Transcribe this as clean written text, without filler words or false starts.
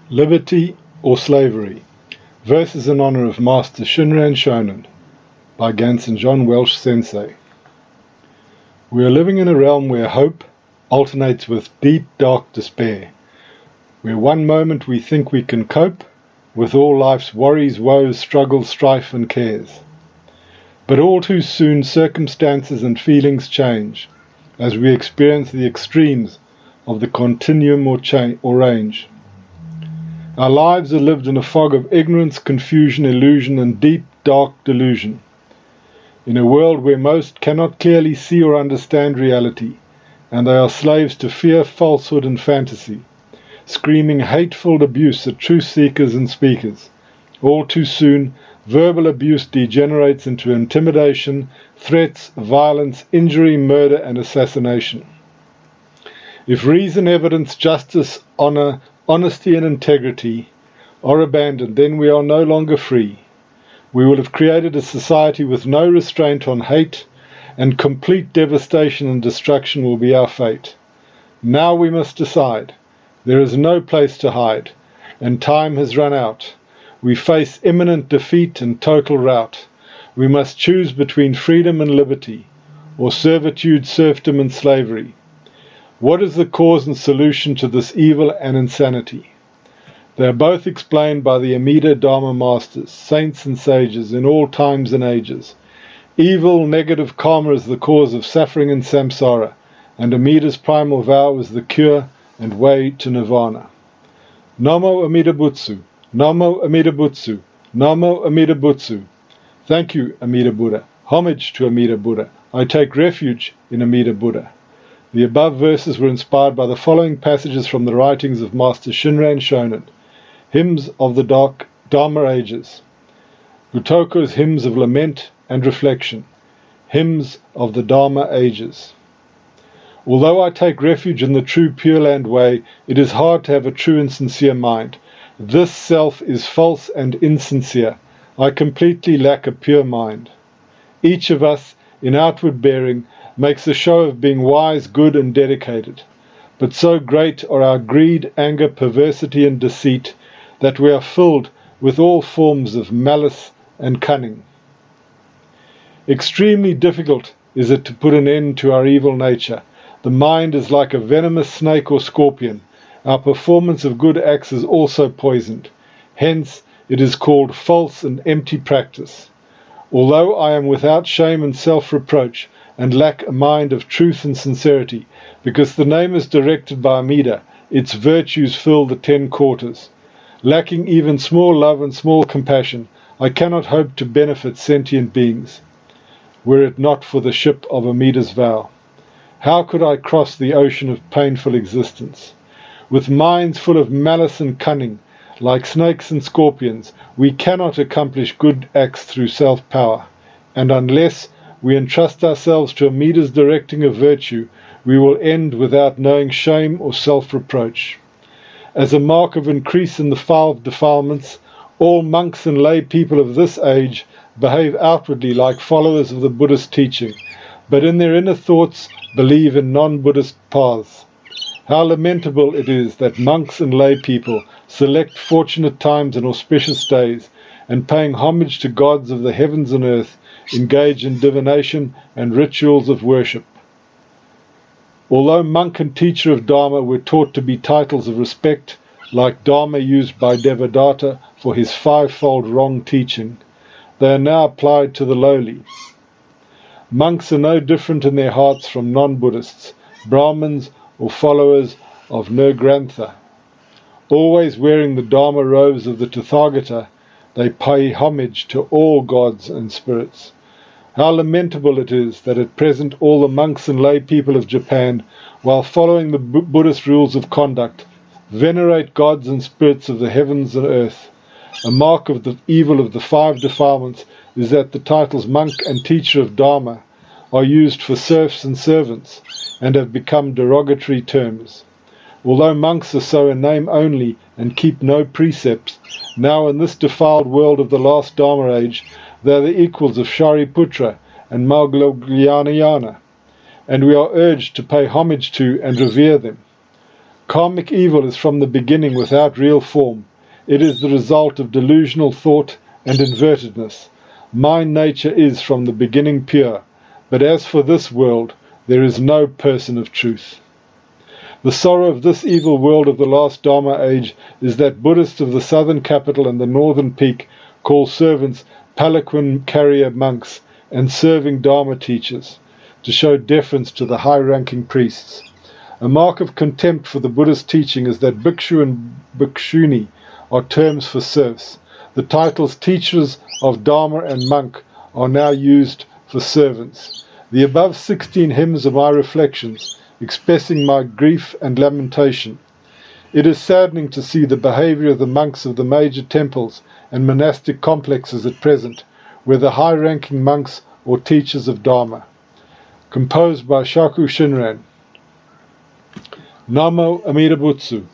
Liberty or Slavery? Verses in honor of Master Shinran Shonen by Gansen John Welch Sensei. We are living in a realm where hope alternates with deep, dark despair, where one moment we think we can cope with all life's worries, woes, struggles, strife and cares. But all too soon circumstances and feelings change as we experience the extremes of the continuum or range. Our lives are lived in a fog of ignorance, confusion, illusion, and deep, dark delusion. In a world where most cannot clearly see or understand reality, and they are slaves to fear, falsehood, and fantasy, screaming hateful abuse at truth seekers and speakers. All too soon, verbal abuse degenerates into intimidation, threats, violence, injury, murder, and assassination. If reason, evidence, justice, honor, honesty and integrity are abandoned, then we are no longer free. We will have created a society with no restraint on hate, and complete devastation and destruction will be our fate. Now we must decide. There is no place to hide, and time has run out. We face imminent defeat and total rout. We must choose between freedom and liberty, or servitude, serfdom and slavery. What is the cause and solution to this evil and insanity? They are both explained by the Amida Dharma Masters, saints and sages in all times and ages. Evil, negative karma is the cause of suffering and samsara, and Amida's primal vow is the cure and way to nirvana. Namo Amida Butsu, Namo Amida Butsu, Namo Amida Butsu. Thank you, Amida Buddha. Homage to Amida Buddha. I take refuge in Amida Buddha. The above verses were inspired by the following passages from the writings of Master Shinran Shonen, Hymns of the Dharma Ages, Utoko's Hymns of Lament and Reflection, Hymns of the Dharma Ages. Although I take refuge in the true Pure Land way, it is hard to have a true and sincere mind. This self is false and insincere. I completely lack a pure mind. Each of us, in outward bearing, makes a show of being wise, good, and dedicated. But so great are our greed, anger, perversity, and deceit that we are filled with all forms of malice and cunning. Extremely difficult is it to put an end to our evil nature. The mind is like a venomous snake or scorpion. Our performance of good acts is also poisoned. Hence, it is called false and empty practice. Although I am without shame and self-reproach, and lack a mind of truth and sincerity, because the name is directed by Amida, its virtues fill the 10 quarters. Lacking even small love and small compassion, I cannot hope to benefit sentient beings, were it not for the ship of Amida's vow. How could I cross the ocean of painful existence? With minds full of malice and cunning, like snakes and scorpions, we cannot accomplish good acts through self-power, and unless we entrust ourselves to Amida's directing of virtue, we will end without knowing shame or self-reproach. As a mark of increase in the 5 defilements, all monks and lay people of this age behave outwardly like followers of the Buddhist teaching, but in their inner thoughts believe in non-Buddhist paths. How lamentable it is that monks and lay people select fortunate times and auspicious days, and paying homage to gods of the heavens and earth, engage in divination and rituals of worship. Although monk and teacher of Dharma were taught to be titles of respect, like Dharma used by Devadatta for his 5-fold wrong teaching, they are now applied to the lowly. Monks are no different in their hearts from non-Buddhists, Brahmins or followers of Nagarjuna. Always wearing the Dharma robes of the Tathagata, they pay homage to all gods and spirits. How lamentable it is that at present all the monks and lay people of Japan, while following the Buddhist rules of conduct, venerate gods and spirits of the heavens and earth. A mark of the evil of the 5 defilements is that the titles monk and teacher of Dharma are used for serfs and servants, and have become derogatory terms. Although monks are so in name only and keep no precepts, now in this defiled world of the last Dharma age, they are the equals of Shariputra and Mauglayanayana, and we are urged to pay homage to and revere them. Karmic evil is from the beginning without real form. It is the result of delusional thought and invertedness. My nature is from the beginning pure, but as for this world, there is no person of truth. The sorrow of this evil world of the last Dharma age is that Buddhists of the southern capital and the northern peak call servants palanquin carrier monks and serving Dharma teachers to show deference to the high-ranking priests. A mark of contempt for the Buddhist teaching is that bhikshu and bhikshuni are terms for serfs. The titles teachers of Dharma and monk are now used for servants. The above 16 hymns are my reflections, expressing my grief and lamentation. It is saddening to see the behavior of the monks of the major temples and monastic complexes at present, whether high-ranking monks or teachers of Dharma. Composed by Honen Shinran. Namo Amida Butsu.